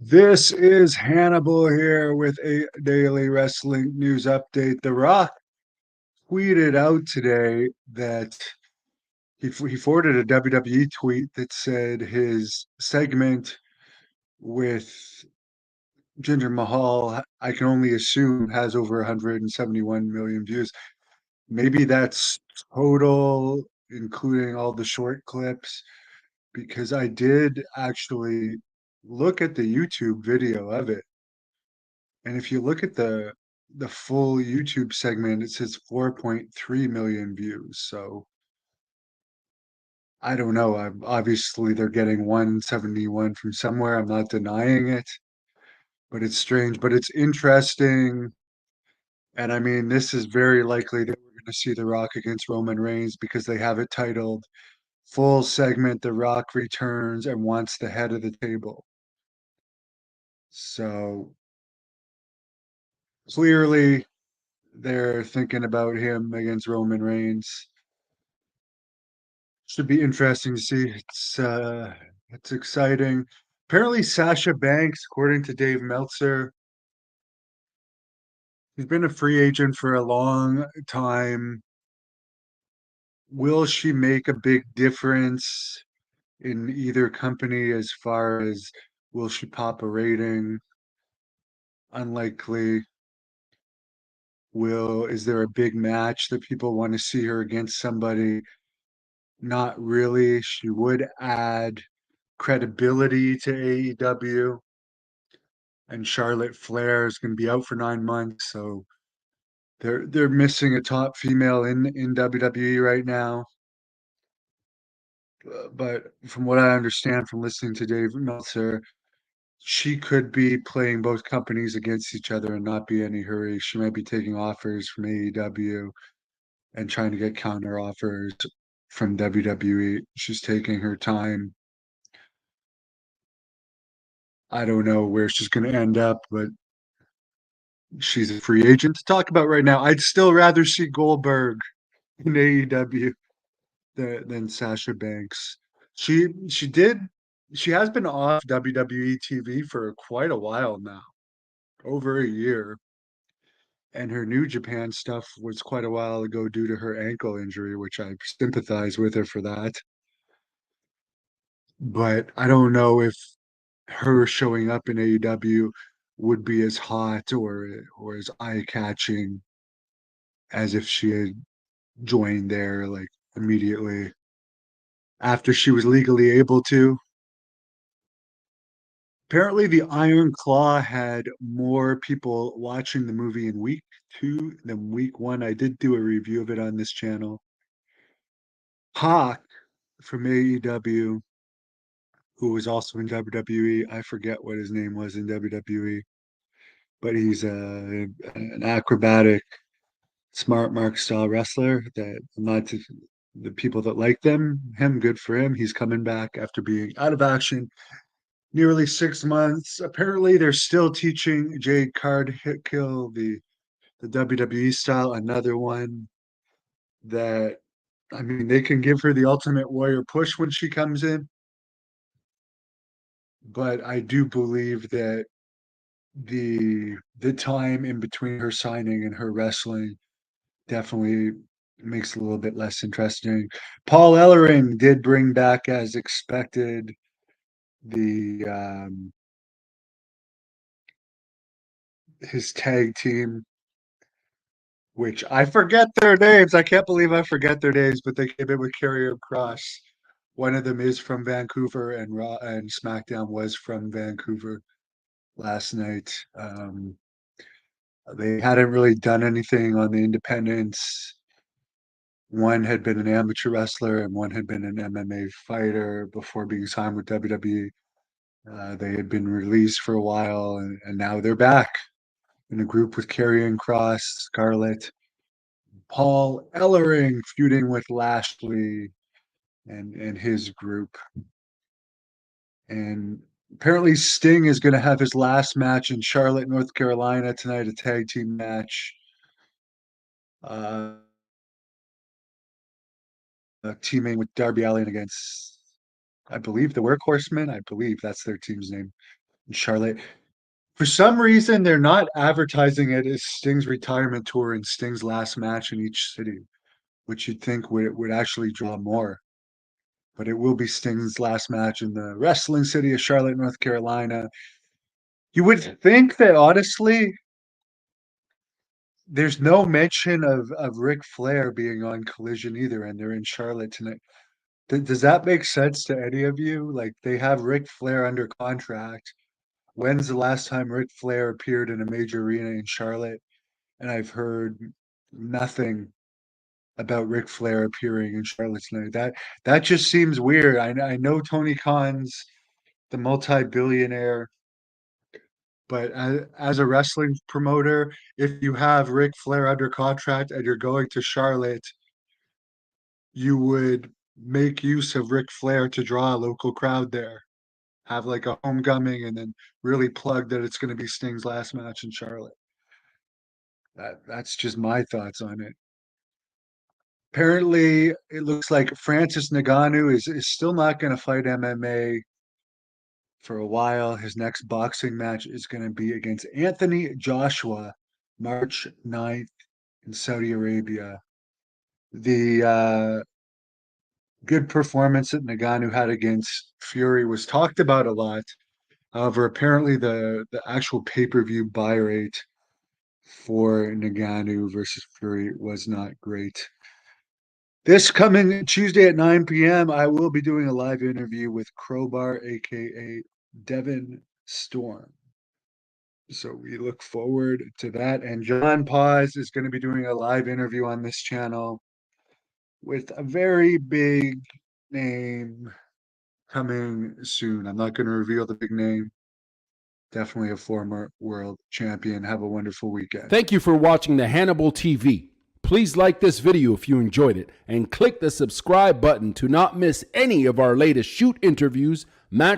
This is Hannibal here with a daily wrestling news update. The Rock tweeted out today that he forwarded a WWE tweet that said his segment with Jinder Mahal, I can only assume, has over 171 million views. Maybe that's total, including all the short clips, because I did actually look at the YouTube video of it. And if you look at the full YouTube segment, it says 4.3 million views. So I don't know. Obviously they're getting 171 from somewhere. I'm not denying it, but it's strange. But it's interesting. And I mean, this is very likely that we're going to see The Rock against Roman Reigns because they have it titled Full Segment The Rock Returns and Wants the Head of the Table. So clearly they're thinking about him against Roman Reigns. Should be interesting to see. It's exciting. Apparently, Sasha Banks, according to Dave Meltzer, she's been a free agent for a long time. Will she make a big difference in either company as far as will she pop a rating? Unlikely. Is there a big match that people want to see her against somebody? Not really. She would add credibility to AEW. And Charlotte Flair is going to be out for 9 months, so they're missing a top female in WWE right now. But from what I understand from listening to Dave Meltzer, she could be playing both companies against each other and not be in any hurry. She might be taking offers from AEW and trying to get counter offers from WWE. She's taking her time. I don't know where she's going to end up, but she's a free agent to talk about right now. I'd still rather see Goldberg in AEW than Sasha Banks. She has been off WWE TV for quite a while now, over a year. And her New Japan stuff was quite a while ago due to her ankle injury, which I sympathize with her for that. But I don't know if her showing up in AEW would be as hot or as eye-catching as if she had joined there like immediately after she was legally able to. Apparently, the Iron Claw had more people watching the movie in week two than week one. I did do a review of it on this channel. Hawk from AEW, who was also in WWE, I forget what his name was in WWE, but he's an acrobatic, smart mark style wrestler that I'm not the people that like him, good for him. He's coming back after being out of action nearly 6 months. Apparently, they're still teaching Jade Cargill the WWE style. Another one that I mean, they can give her the Ultimate Warrior push when she comes in, but I do believe that the time in between her signing and her wrestling definitely makes it a little bit less interesting. Paul Ellering did bring back, as expected, the his tag team, which I forget their names. I can't believe I forget their names, but they came in with Karrion Kross. One of them is from Vancouver, and Raw and SmackDown was from Vancouver last night. They hadn't really done anything on the independents. One had been an amateur wrestler, and one had been an MMA fighter before being signed with WWE. They had been released for a while, and now they're back in a group with Karrion Kross, Scarlett, Paul Ellering feuding with Lashley and his group. And apparently Sting is going to have his last match in Charlotte, North Carolina tonight, a tag team match. Uh, Teaming with Darby Allin against, I believe, the Workhorsemen. I believe that's their team's name. in Charlotte. For some reason, they're not advertising it as Sting's retirement tour and Sting's last match in each city, which you'd think would actually draw more. But it will be Sting's last match in the wrestling city of Charlotte, North Carolina. You would think that honestly, there's no mention of Ric Flair being on Collision either, and they're in Charlotte tonight. Does that make sense to any of you? Like they have Ric Flair under contract. When's the last time Ric Flair appeared in a major arena in Charlotte? And I've heard nothing about Ric Flair appearing in Charlotte tonight. That just seems weird. I know Tony Khan's the multi-billionaire, but as a wrestling promoter, if you have Ric Flair under contract and you're going to Charlotte, you would make use of Ric Flair to draw a local crowd there. Have like a homecoming and then really plug that it's going to be Sting's last match in Charlotte. That's just my thoughts on it. Apparently, it looks like Francis Ngannou is still not going to fight MMA for a while. His next boxing match is going to be against Anthony Joshua, March 9th in Saudi Arabia. The good performance that Ngannou had against Fury was talked about a lot. However, apparently the actual pay-per-view buy rate for Ngannou versus Fury was not great. This coming Tuesday at 9 p.m., I will be doing a live interview with Crowbar, aka Devin Storm. So we look forward to that. And John Paz is going to be doing a live interview on this channel with a very big name coming soon. I'm not going to reveal the big name. Definitely a former world champion. Have a wonderful weekend. Thank you for watching the Hannibal TV. Please like this video if you enjoyed it and click the subscribe button to not miss any of our latest shoot interviews, match